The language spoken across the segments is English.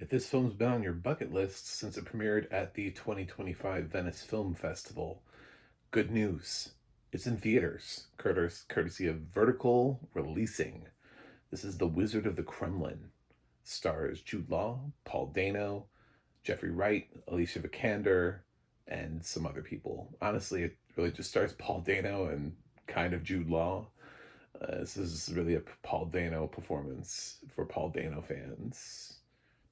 If this film's been on your bucket list since it premiered at the 2025 Venice Film Festival, good news. It's in theaters, courtesy of Vertical Releasing. This is The Wizard of the Kremlin. Stars Jude Law, Paul Dano, Jeffrey Wright, Alicia Vikander, and some other people. Honestly, it really just stars Paul Dano and kind of Jude Law. This is really a Paul Dano performance for Paul Dano fans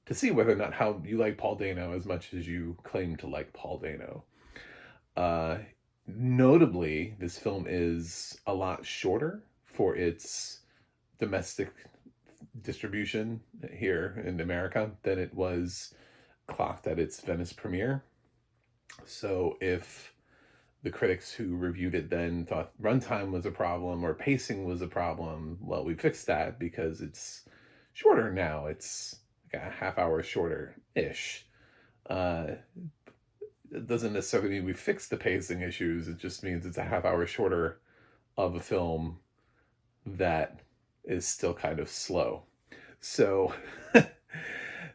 to see whether or not how you like Paul Dano as much as you claim to like Paul Dano. Uh, Notably, this film is a lot shorter for its domestic distribution here in America than it was clocked at its Venice premiere. So if the critics who reviewed it then thought runtime was a problem or pacing was a problem, well, we fixed that because it's shorter now. It's like a half hour shorter ish. Uh, it doesn't necessarily mean we fixed the pacing issues. It just means it's a half hour shorter of a film that is still kind of slow. So,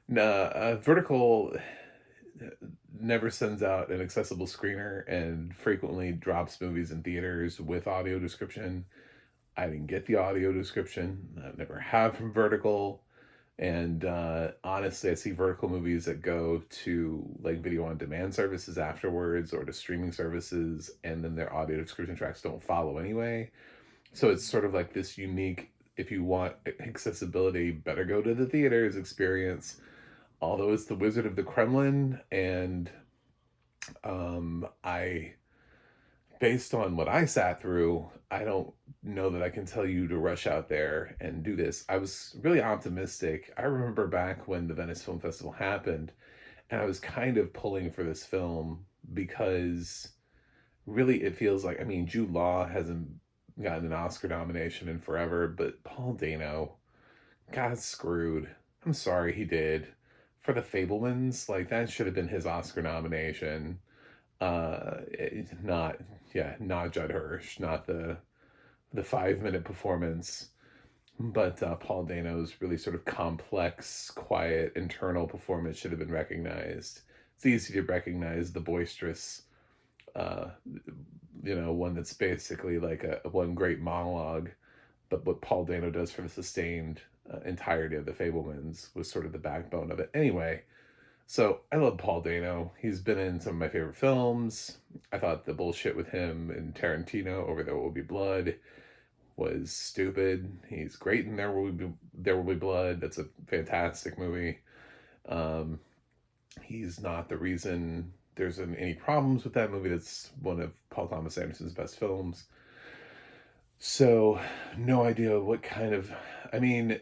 Vertical never sends out an accessible screener and frequently drops movies in theaters with audio description. I didn't get the audio description. I never have from Vertical. And honestly, I see Vertical movies that go to like video on demand services afterwards or to streaming services, and then their audio description tracks don't follow anyway. So it's sort of like this unique, if you want accessibility, better go to the theaters experience. Although it's the Wizard of the Kremlin, and I, based on what I sat through, I don't know that I can tell you to rush out there and do this. I was really optimistic. I remember back when the Venice Film Festival happened, and I was kind of pulling for this film because really it feels like, I mean, Jude Law hasn't gotten an Oscar nomination in forever, but Paul Dano got screwed. I'm sorry he did. For The Fablemans, like that should have been his Oscar nomination. Not, yeah, not Judd Hirsch, not the 5 minute performance, but Paul Dano's really sort of complex, quiet, internal performance should have been recognized. It's easy to recognize the boisterous, uh, one that's basically like a one great monologue, but what Paul Dano does for the sustained entirety of The Fablemans was sort of the backbone of it. Anyway, so I love Paul Dano. He's been in some of my favorite films. I thought the bullshit with him and Tarantino over There Will Be Blood was stupid. He's great in There Will Be Blood. That's a fantastic movie. Um, he's not the reason there's any problems with that movie. That's one of Paul Thomas Anderson's best films. So, no idea what kind of. I mean,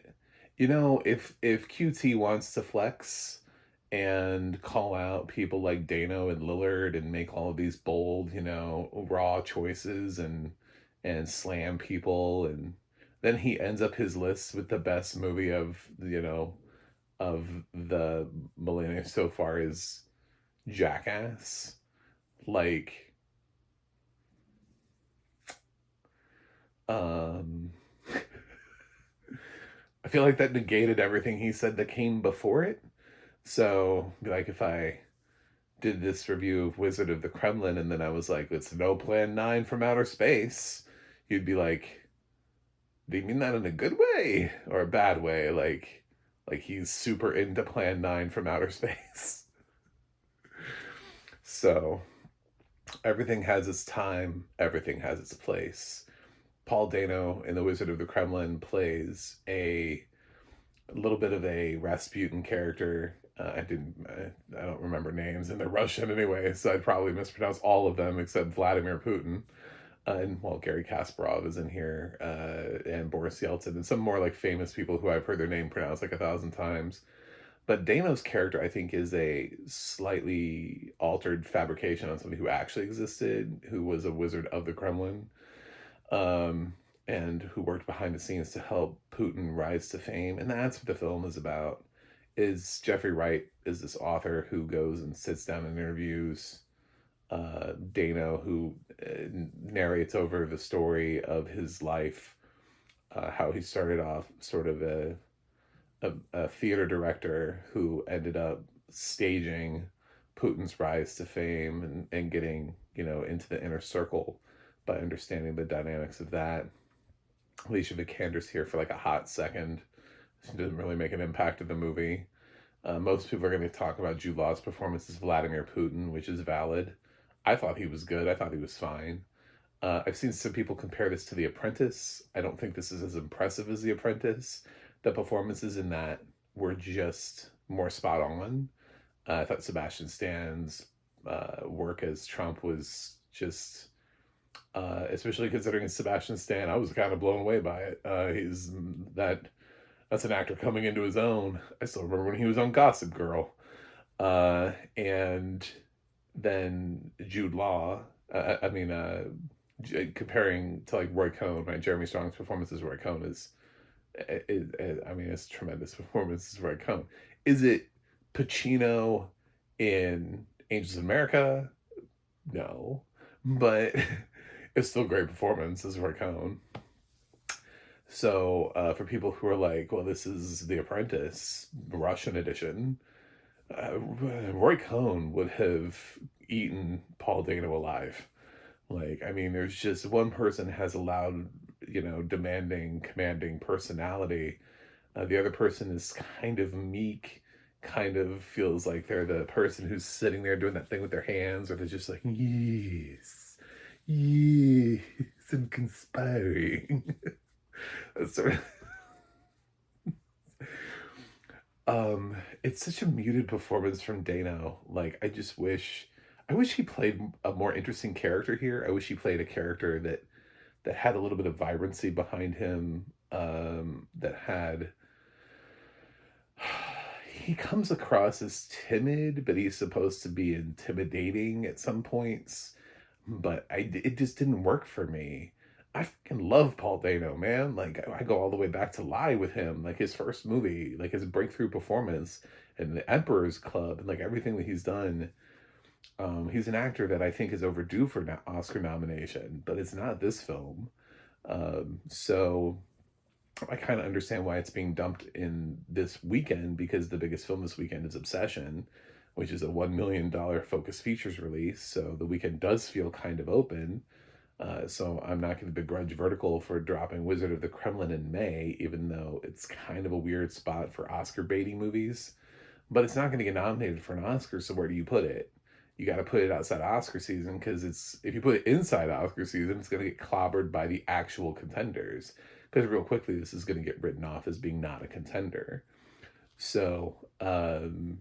if QT wants to flex and call out people like Dano and Lillard and make all of these bold, raw choices and slam people, and then he ends up his list with the best movie of the millennium so far is Jackass. Like, um I feel like that negated everything he said that came before it. So, like, if I did this review of Wizard of the Kremlin and then I was like, it's no Plan 9 from outer space, you'd be like, do you mean that in a good way or a bad way? Like he's super into Plan 9 from outer space. So, everything has its time, everything has its place. Paul Dano in The Wizard of the Kremlin plays a little bit of a Rasputin character. I don't remember names, and they're Russian anyway, so I'd probably mispronounce all of them except Vladimir Putin. And well, Gary Kasparov is in here, and Boris Yeltsin, and some more like famous people who I've heard their name pronounced like 1,000 times. But Dano's character, I think, is a slightly altered fabrication on somebody who actually existed, who was a wizard of the Kremlin, and who worked behind the scenes to help Putin rise to fame. And that's what the film is about. Is Jeffrey Wright is this author who goes and sits down and interviews Dano, who narrates over the story of his life, how he started off sort of a theater director who ended up staging Putin's rise to fame and getting, into the inner circle by understanding the dynamics of that. Alicia Vikander's here for like a hot second. She doesn't really make an impact in the movie. Most people are going to talk about Jude Law's performance as Vladimir Putin, which is valid. I thought he was good. I thought he was fine. I've seen some people compare this to The Apprentice. I don't think this is as impressive as The Apprentice. The performances in that were just more spot on. I thought Sebastian Stan's work as Trump was just, especially considering it's Sebastian Stan, I was kind of blown away by it. That's an actor coming into his own. I still remember when he was on Gossip Girl. And then Jude Law, comparing to like Roy Cohn, right? Jeremy Strong's performance as Roy Cohn it's a tremendous performance as Roy Cohn. Is it Pacino in Angels of America? No, but it's still a great performance as Roy Cohn. So for people who are like, well, this is The Apprentice, Russian edition, Roy Cohn would have eaten Paul Dano alive. Like, I mean, there's just one person has a loud, demanding, commanding personality. The other person is kind of meek, kind of feels like they're the person who's sitting there doing that thing with their hands, or they're just like, yes, yes, I'm conspiring. That's sort it's such a muted performance from Dano. Like, I wish he played a more interesting character here. I wish he played a character that had a little bit of vibrancy behind him. That had he comes across as timid, but he's supposed to be intimidating at some points. But it just didn't work for me. I fucking love Paul Dano, man. Like, I go all the way back to Lie with him, like his first movie, like his breakthrough performance and The Emperor's Club, and like everything that he's done. He's an actor that I think is overdue for an Oscar nomination, but it's not this film. So I kind of understand why it's being dumped in this weekend, because the biggest film this weekend is Obsession, which is a $1 million Focus Features release. So the weekend does feel kind of open. So I'm not going to begrudge Vertical for dropping Wizard of the Kremlin in May, even though it's kind of a weird spot for Oscar baiting movies. But it's not going to get nominated for an Oscar, so where do you put it? You got to put it outside Oscar season, because if you put it inside Oscar season, it's going to get clobbered by the actual contenders. Because real quickly, this is going to get written off as being not a contender. So, and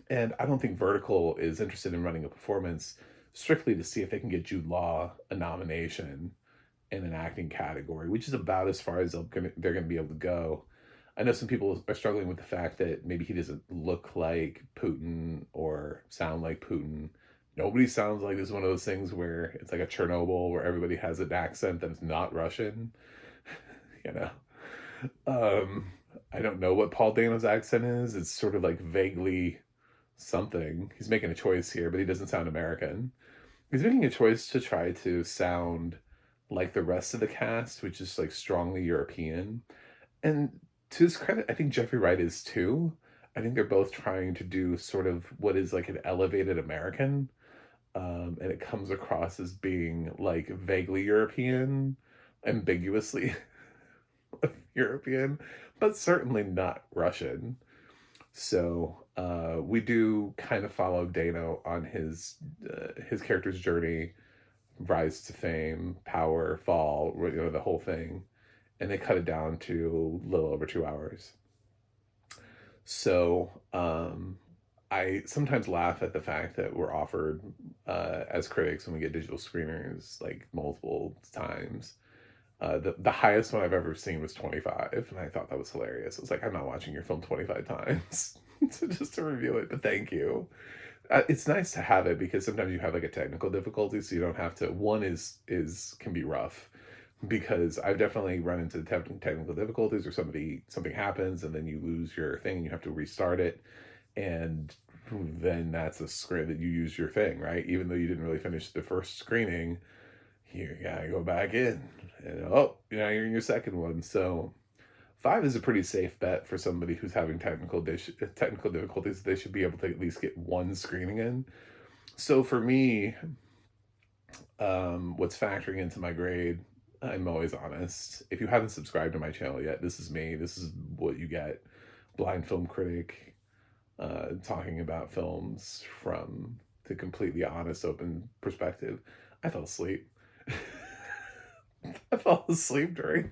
I don't think Vertical is interested in running a performance strictly to see if they can get Jude Law a nomination in an acting category, which is about as far as they're going to be able to go. I know some people are struggling with the fact that maybe he doesn't look like Putin or sound like Putin. Nobody sounds like this is one of those things where it's like a Chernobyl where everybody has an accent that is not Russian. you know. I don't know what Paul Dano's accent is. It's sort of like vaguely something. He's making a choice here, but he doesn't sound American. He's making a choice to try to sound like the rest of the cast, which is like strongly European. And to his credit, I think Jeffrey Wright is too. I think they're both trying to do sort of what is like an elevated American. And it comes across as being like vaguely European, ambiguously European, but certainly not Russian. So we do kind of follow Dano on his character's journey, rise to fame, power, fall, the whole thing, and they cut it down to a little over 2 hours. So I sometimes laugh at the fact that we're offered as critics when we get digital screeners like multiple times. The highest one I've ever seen was 25, and I thought that was hilarious. I was like, I'm not watching your film 25 times just to review it, but thank you. It's nice to have it because sometimes you have like a technical difficulty, so you don't have to. One can be rough because I've definitely run into technical difficulties, or something happens and then you lose your thing and you have to restart it, and then that's a screen that you use your thing, right? Even though you didn't really finish the first screening, you gotta go back in and you're in your second one. So 5 is a pretty safe bet for somebody who's having technical difficulties. They should be able to at least get one screening in. So for me, what's factoring into my grade, I'm always honest. If you haven't subscribed to my channel yet, this is me. This is what you get. Blind film critic, talking about films from the completely honest, open perspective. I fell asleep. I fell asleep during,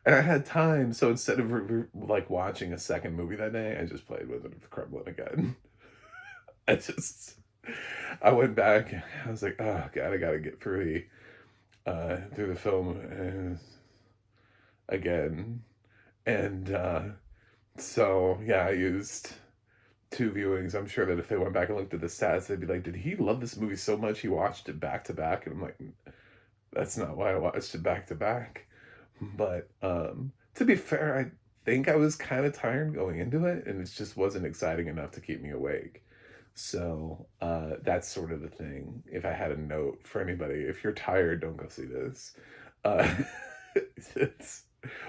and I had time, so instead of like watching a second movie that day, I just played Wizard of the Kremlin again. I just, I went back. I was like, oh god, I gotta get through the film again, and so yeah, I used two viewings. I'm sure that if they went back and looked at the stats, they'd be like, did he love this movie so much he watched it back to back? And I'm like, that's not why I watched it back to back. But to be fair, I think I was kind of tired going into it, and it just wasn't exciting enough to keep me awake. So that's sort of the thing. If I had a note for anybody, if you're tired, don't go see this. Uh, it's,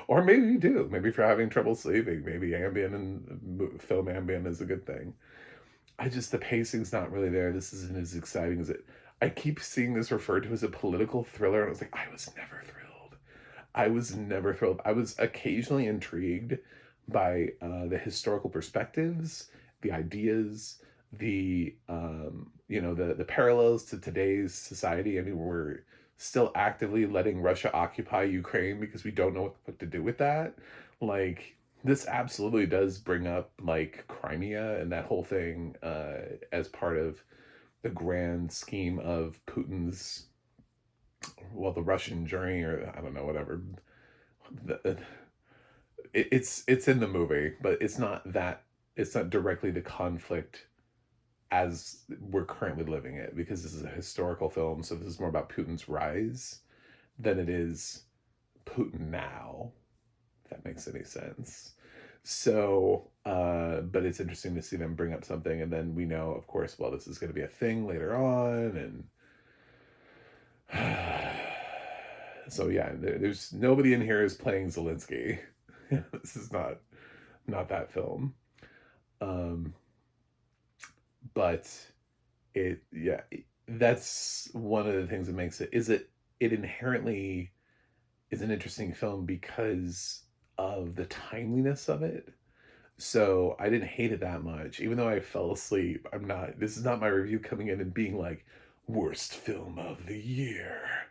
or maybe you do. Maybe if you're having trouble sleeping, maybe ambient and film ambient is a good thing. The pacing's not really there. This isn't as exciting as it. I keep seeing this referred to as a political thriller, and I was like, I was never thrilled. I was never thrilled. I was occasionally intrigued by the historical perspectives, the ideas, the parallels to today's society. I mean, we're still actively letting Russia occupy Ukraine because we don't know what the fuck to do with that. Like, this absolutely does bring up like Crimea and that whole thing as part of the grand scheme of Putin's, well, the Russian journey, or I don't know, whatever. The, it's in the movie, but it's not directly the conflict as we're currently living it, because this is a historical film, so this is more about Putin's rise than it is Putin now, if that makes any sense. So, but it's interesting to see them bring up something, and then we know, of course, well, this is going to be a thing later on, and so yeah, there's nobody in here is playing Zelensky. This is not that film. Um, but that's one of the things that makes it inherently is an interesting film because of the timeliness of it. So I didn't hate it that much, even though I fell asleep. This is not my review coming in and being like, worst film of the year.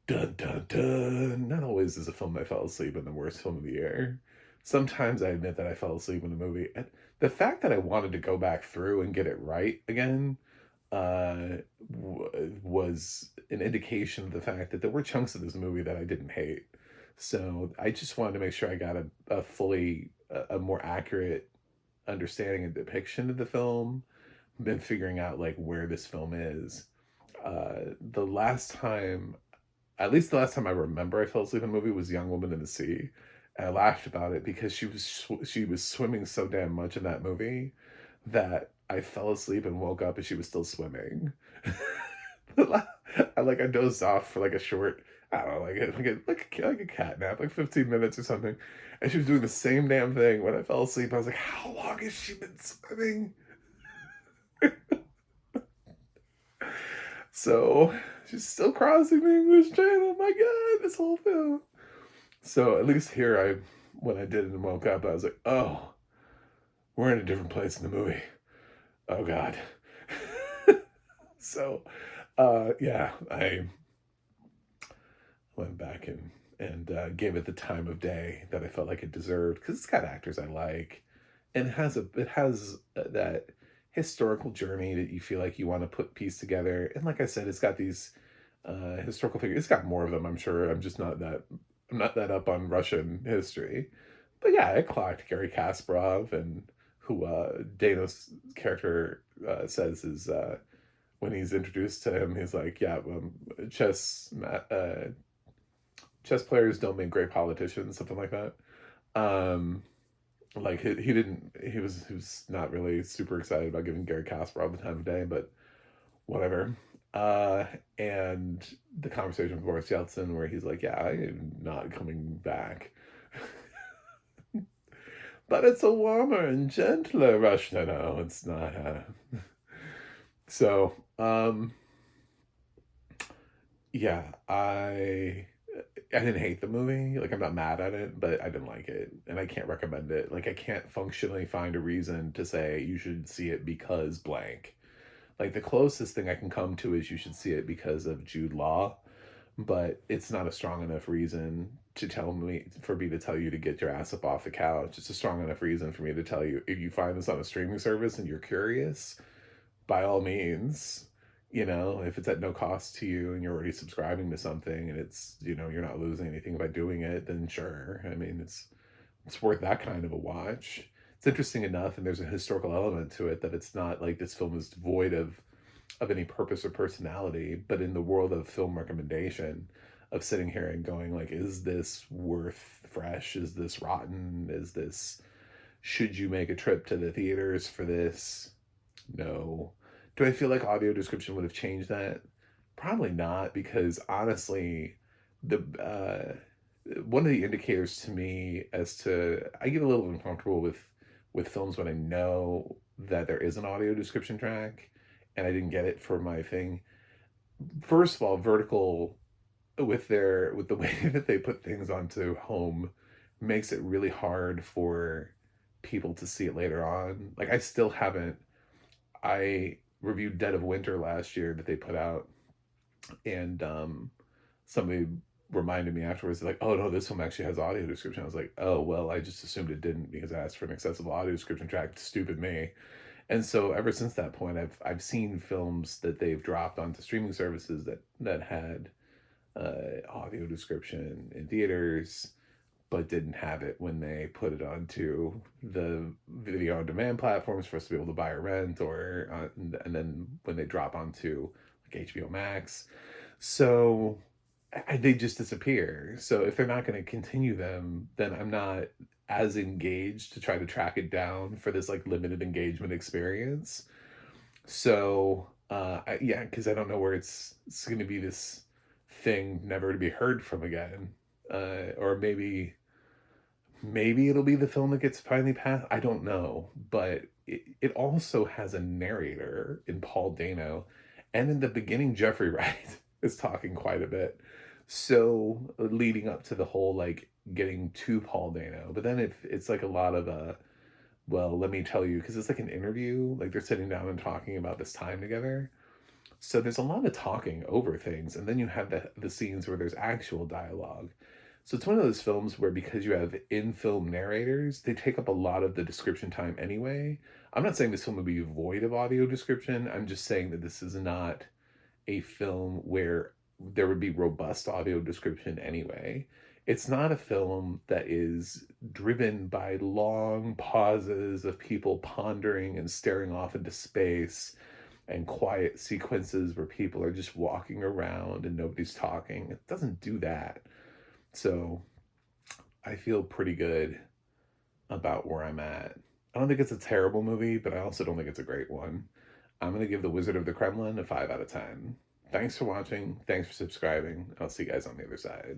Dun dun dun. Not always is a film I fell asleep in the worst film of the year. Sometimes I admit that I fell asleep in a movie. And the fact that I wanted to go back through and get it right again was an indication of the fact that there were chunks of this movie that I didn't hate. So I just wanted to make sure I got a more accurate understanding and depiction of the film, been figuring out like where this film is. The last time, at least the last time I remember I fell asleep in a movie, was Young Woman in the Sea. And I laughed about it because she was swimming so damn much in that movie that I fell asleep and woke up and she was still swimming. I dozed off for like a short, I don't know, like a cat nap, like 15 minutes or something. And she was doing the same damn thing. When I fell asleep, I was like, how long has she been swimming? So she's still crossing the English Channel. My God, this whole film. So at least here, when I did it and woke up, I was like, oh, we're in a different place in the movie. Oh God. So, yeah, I went back and gave it the time of day that I felt like it deserved, because it's got actors I like, and it has that historical journey that you feel like you want to piece together. And like I said, it's got these historical figures. It's got more of them, I'm sure. I'm not that up on Russian history. But yeah, it clocked Gary Kasparov, and who Dano's character says is when he's introduced to him, he's like, yeah, chess players don't make great politicians, something like that. Um, like he was not really super excited about giving Gary Kasparov the time of day, but whatever. Uh, and the conversation with Boris Yeltsin where he's like, "Yeah, I am not coming back." But it's a warmer and gentler Russia. No, it's not. So, yeah, I didn't hate the movie. Like, I'm not mad at it, but I didn't like it, and I can't recommend it. Like, I can't functionally find a reason to say you should see it because blank. Like, the closest thing I can come to is you should see it because of Jude Law, but it's not a strong enough reason to tell me for me to tell you to get your ass up off the couch. It's a strong enough reason for me to tell you if you find this on a streaming service and you're curious, by all means, if it's at no cost to you and you're already subscribing to something and it's, you're not losing anything by doing it, then sure. I mean, it's worth that kind of a watch. It's interesting enough, and there's a historical element to it that it's not like this film is devoid of any purpose or personality, but in the world of film recommendation, of sitting here and going like, is this worth fresh? Is this rotten? Should you make a trip to the theaters for this? No. Do I feel like audio description would have changed that? Probably not, because honestly, the one of the indicators to me as to I get a little uncomfortable with films when I know that there is an audio description track and I didn't get it for my thing. First of all, Vertical with the way that they put things onto home makes it really hard for people to see it later on. Like, I still haven't I reviewed Dead of Winter last year that they put out, and somebody reminded me afterwards, like, "Oh no, this film actually has audio description." I was like, "Oh well, I just assumed it didn't because I asked for an accessible audio description track. Stupid me." And so ever since that point, I've seen films that they've dropped onto streaming services that had audio description in theaters, but didn't have it when they put it onto the video on demand platforms for us to be able to buy or rent, or and then when they drop onto like HBO Max. So they just disappear. So if they're not going to continue them, then I'm not as engaged to try to track it down for this like limited engagement experience. So yeah, because I don't know where it's going to be this thing never to be heard from again, or maybe it'll be the film that gets finally passed. I don't know, but it also has a narrator in Paul Dano, and in the beginning, Jeffrey Wright is talking quite a bit. So leading up to the whole like getting to Paul Dano, but then it's like a lot of well, let me tell you, because it's like an interview, like they're sitting down and talking about this time together. So there's a lot of talking over things, and then you have the scenes where there's actual dialogue. So it's one of those films where because you have in-film narrators, they take up a lot of the description time anyway. I'm not saying this film would be void of audio description. I'm just saying that this is not a film where there would be robust audio description anyway. It's not a film that is driven by long pauses of people pondering and staring off into space and quiet sequences where people are just walking around and nobody's talking. It doesn't do that. So I feel pretty good about where I'm at. I don't think it's a terrible movie, but I also don't think it's a great one. I'm going to give The Wizard of the Kremlin a 5 out of 10. Thanks for watching. Thanks for subscribing. I'll see you guys on the other side.